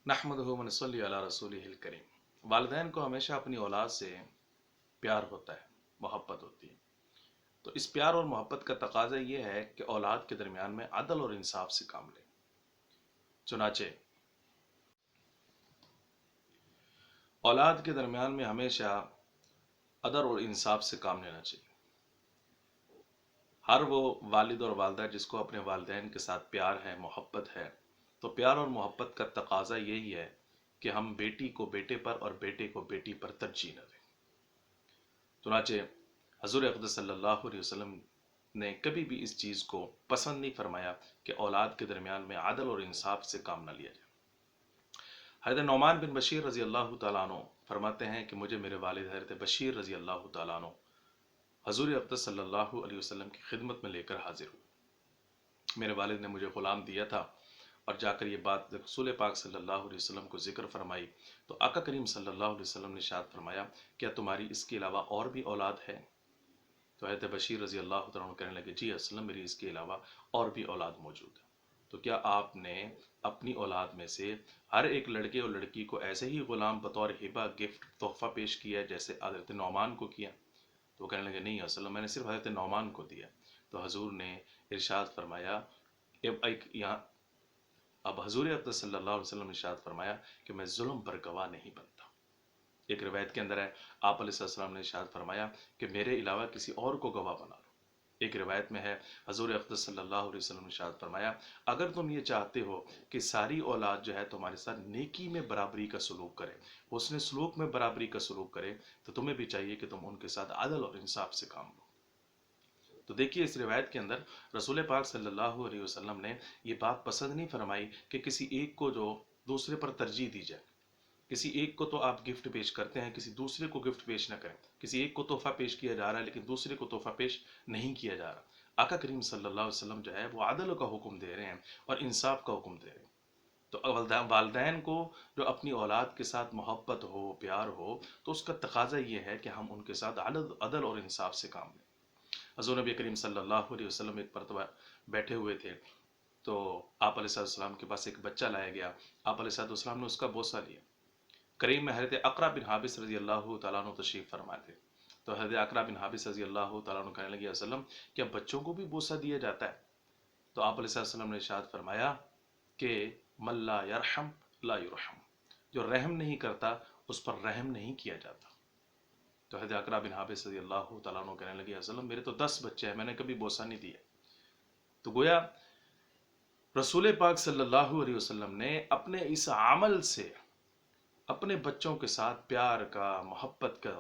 नहमदुहु व नसल्ली अला रसूलिहिल करीम। वालिदैन को हमेशा अपनी औलाद से प्यार होता है, मोहब्बत होती है। तो इस प्यार और मोहब्बत का तकाजा ये है कि औलाद के दरमियान में अदल और इंसाफ से काम लें। चुनाचे औलाद के दरमियान में हमेशा अदल और इंसाफ से काम लेना चाहिए। हर वो वालिद और वालदा जिसको अपने वालिदैन के साथ प्यार है, मोहब्बत है, तो प्यार और मोहब्बत का तकाजा यही है कि हम बेटी को बेटे पर और बेटे को बेटी पर तरजीह न दें। चुनाचे हजूर अक़दस सल्लल्लाहु अलैहि वसल्लम ने कभी भी इस चीज़ को पसंद नहीं फरमाया कि औलाद के दरमियान में आदल और इंसाफ से काम न लिया जाए। हज़रत नौमान बिन बशीर रज़ी अल्लाह तआला अन्हु फरमाते हैं कि मुझे मेरे वालिद हज़रत बशीर रज़ी अल्लाह तआला अन्हु हजूर अक़दस सल्लल्लाहु अलैहि वसल्लम की खिदमत में लेकर हाजिर हुए। मेरे वालिद ने मुझे ग़ुलाम दिया था और जाकर ये बात रसूल पाक सल्लल्लाहु अलैहि वसल्लम को जिक्र फरमाई तो आका करीम सल्लल्लाहु अलैहि वसल्लम ने इरशाद फरमाया, क्या तुम्हारी इसके अलावा और भी औलाद है? तो हज़रत बशीर रज़ी अल्लाह तआला अन्हु कहने लगे, जी असलम मेरी इसके अलावा और भी औलाद मौजूद है। तो क्या आपने अपनी औलाद में से हर एक लड़के और लड़की को ऐसे ही ग़ुलाम बतौर हिबा गिफ्ट तोहफ़ा पेश किया है जैसे हज़रत नौमान को किया? तो कहने लगे, नहीं असल मैंने सिर्फ हज़रत नौमान को दिया। तो हजूर ने इरशाद फरमाया अब हजूर अक़दस सल्लल्लाहु अलैहि वसल्लम ने इरशाद फरमाया कि मैं जुल्म पर गवाह नहीं बनता। एक रिवायत के अंदर है आप अलैहिस्सलाम ने इरशाद फरमाया कि मेरे अलावा किसी और को गवाह बना लो। एक रिवायत में है हजूर अक़दस सल्लल्लाहु अलैहि वसल्लम ने इरशाद फरमाया, अगर तुम ये चाहते हो कि सारी औलाद जो है तुम्हारे साथ नेकी में बराबरी का सलूक करे, हुस्न सलूक में बराबरी का सलूक करे, तो तुम्हें भी चाहिए कि तुम उनके साथ अदल और इंसाफ से काम लो। तो देखिए इस रिवायत के अंदर रसूल पाक सल्लल्लाहु अलैहि वसल्लम ने ये बात पसंद नहीं फरमाई कि किसी एक को जो दूसरे पर तरजीह दी जाए। किसी एक को तो आप गिफ्ट पेश करते हैं, किसी दूसरे को गिफ्ट पेश न करें। किसी एक को तोहफा पेश किया जा रहा है लेकिन दूसरे को तोहफा पेश नहीं किया जा रहा। आका करीम सल्लल्लाहु अलैहि वसल्लम जो है वो अदल का हुक्म दे रहे हैं और इंसाफ का हुक्म दे रहे हैं। तो वालदैन को जो अपनी औलाद के साथ मोहब्बत हो, प्यार हो, तो उसका तकाजा ये है कि हम उनके साथ अदल और इंसाफ से काम लें। हज़रत नबी करीम सल्लल्लाहु अलैहि वसल्लम एक मरतबा बैठे हुए थे तो आप अलैहिस्सलाम के पास एक बच्चा लाया गया। आप अलैहिस्सलाम ने उसका बोसा लिया। करीब में हज़रत अक़रा बिन हाबिस रज़ी अल्लाह तआला अन्हु तशरीफ़ फरमा थे। तो हज़रत अक़रा बिन हाबिस रज़ी अल्लाह तआला अन्हु कहने लगे, वसल्लम क्या बच्चों को भी बोसा दिया जाता है? तो आप अलैहिस्सलाम ने इरशाद फरमाया कि मल्ला यरहम ला युरहम, जो रहम नहीं करता उस पर रहम नहीं किया जाता। तो हज़रत अक़रा बिन हाबिस रज़ी अल्लाह तआला अन्हु कहने लगे, वसल्लम मेरे तो 10 बच्चे हैं, मैंने कभी बोसा नहीं दिया। तो गोया रसूल पाक सल्लल्लाहु अलैहि वसल्लम ने अपने इस अमल से अपने बच्चों के साथ प्यार का, मोहब्बत का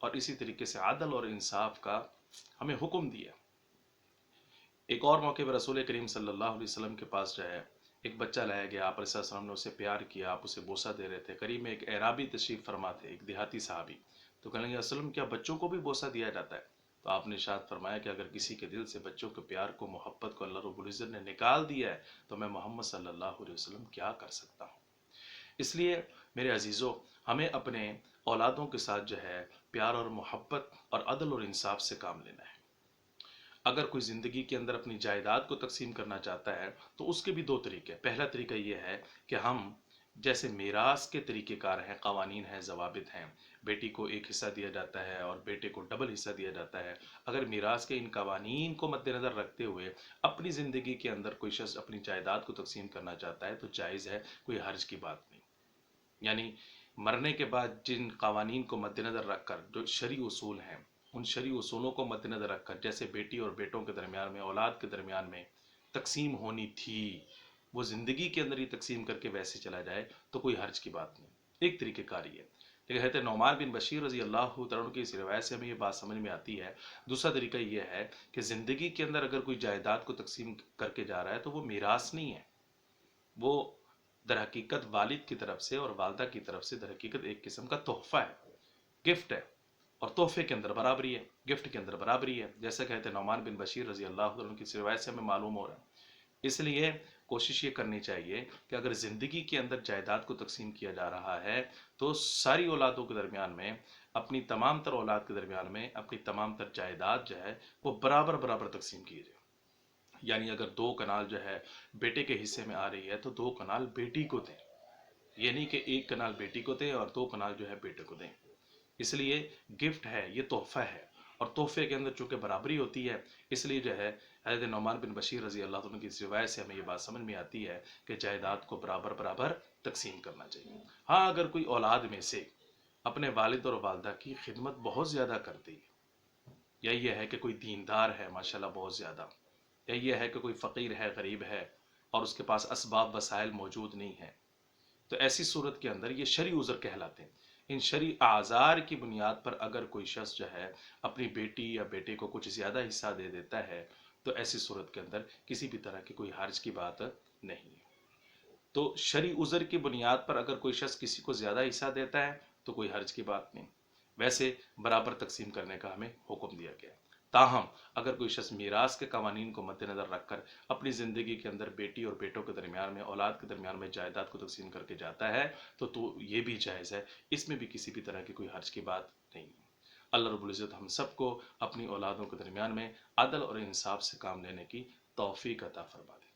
और इसी तरीके से आदल और इंसाफ का हमें हुक्म दिया। एक और मौके पर रसूल करीम सल्लल्लाहु अलैहि वसल्लम के पास जो है एक बच्चा लाया गया। आप अलैहिस्सलाम ने उसे प्यार किया, आप उसे बोसा दे रहे थे। करीब में एक एराबी तशरीफ़ फरमा थे, एक देहाती साहबी। तो कहने लगे, वसल्लम क्या बच्चों को भी बोसा दिया जाता है? तो आपने इरशाद फरमाया कि अगर किसी के दिल से बच्चों के प्यार को, मोहब्बत को अल्लाह रब्बुल इज़्ज़त ने निकाल दिया है तो मैं मोहम्मद सल्लल्लाहु अलैहि वसल्लम क्या कर सकता हूँ। इसलिए मेरे अजीज़ों, हमें अपने औलादों के साथ जो है प्यार और मोहब्बत और अदल और इंसाफ से काम लेना है। अगर कोई ज़िंदगी के अंदर अपनी जायदाद को तकसीम करना चाहता है तो उसके भी दो तरीके हैं। पहला तरीका ये है कि हम जैसे मीरास के तरीक़ेकार हैं, कवानीन हैं, ज़वाबित हैं, बेटी को एक हिस्सा दिया जाता है और बेटे को डबल हिस्सा दिया जाता है। अगर मीरास के इन कवानीन को मद्देनज़र रखते हुए अपनी ज़िंदगी के अंदर कोई शख्स अपनी जायदाद को तकसीम करना चाहता है तो जायज़ है, कोई हर्ज की बात नहीं। यानी मरने के बाद जिन कवानीन को मद्देनज़र रख कर जो शरई उसूल हैं, उन शरई उसूलों को मद्देनज़र रख कर जैसे बेटी और बेटों के दरमियान में, औलाद के दरमियान में तकसीम होनी थी, वो ज़िंदगी के अंदर ही तकसीम करके वैसे चला जाए तो कोई हर्ज की बात नहीं। एक तरीक़ेकार ही है। लेकिन हज़रत नौमान बिन बशीर रज़ी अल्लाह तआला अन्हु की इस रिवायत से हमें ये बात समझ में आती है। दूसरा तरीका ये है कि ज़िंदगी के अंदर अगर कोई जायदाद को तकसीम करके जा रहा है तो वो मीरास नहीं है, वो दर हकीकत वालिद की तरफ से और वालदा की तरफ से दर हकीकत एक किस्म का तोहफ़ा है, गिफ्ट है। और तोहफे के अंदर बराबरी है, गिफ्ट के अंदर बराबरी है, जैसा कहते हैं नौमान बिन बशीर रज़ी अल्लाह तआला की रिवायत से हमें मालूम हो रहा है। इसलिए कोशिश ये करनी चाहिए कि अगर ज़िंदगी के अंदर जायदाद को तकसीम किया जा रहा है तो सारी औलादों के दरमियान में, अपनी तमाम तर औलाद के दरमियान में अपनी तमाम तर जायदाद जो है वो बराबर बराबर तकसीम की जाए। यानी अगर 2 कनाल जो है बेटे के हिस्से में आ रही है तो 2 कनाल बेटी को दें। یہ نہیں کہ ایک کنال بیٹی کو دیں اور 2 کنال جو ہے بیٹے کو دیں. اس لیے گفٹ ہے، یہ تحفہ ہے، اور تحفے کے اندر چونکہ برابری ہوتی ہے، اس لیے جو ہے حضرت نعمان بن بشیر رضی اللہ عنہ کی اس روایت سے ہمیں یہ بات سمجھ میں آتی ہے کہ جائیداد کو برابر برابر تقسیم کرنا چاہیے. ہاں اگر کوئی اولاد میں سے اپنے والد اور والدہ کی خدمت بہت زیادہ کرتی ہے، یا یہ ہے کہ کوئی دیندار ہے ماشاءاللہ بہت زیادہ، یا یہ ہے کہ کوئی فقیر ہے، غریب ہے، اور اس کے پاس اسباب وسائل موجود نہیں ہیں، تو ایسی صورت کے اندر یہ شرعی عذر کہلاتے ہیں. ان شرعی اعذار کی بنیاد پر اگر کوئی شخص جو ہے اپنی بیٹی یا بیٹے کو کچھ زیادہ حصہ دے دیتا ہے، تو ایسی صورت کے اندر کسی بھی طرح کی کوئی حرج کی بات نہیں ہے. تو شرعی عذر کی بنیاد پر اگر کوئی شخص کسی کو زیادہ حصہ دیتا ہے تو کوئی حرج کی بات نہیں. ویسے برابر تقسیم کرنے کا ہمیں حکم دیا گیا. تاہم اگر کوئی شخص میراث کے قوانین کو مد نظر رکھ کر اپنی زندگی کے اندر بیٹی اور بیٹوں کے درمیان میں، اولاد کے درمیان میں جائیداد کو تقسیم کر کے جاتا ہے تو یہ بھی جائز ہے، اس میں بھی کسی بھی طرح کی کوئی حرج کی بات نہیں ہے. اللہ رب العزت ہم سب کو اپنی اولادوں کے درمیان میں عدل اور انصاف سے کام لینے کی توفیق عطا فرما دے.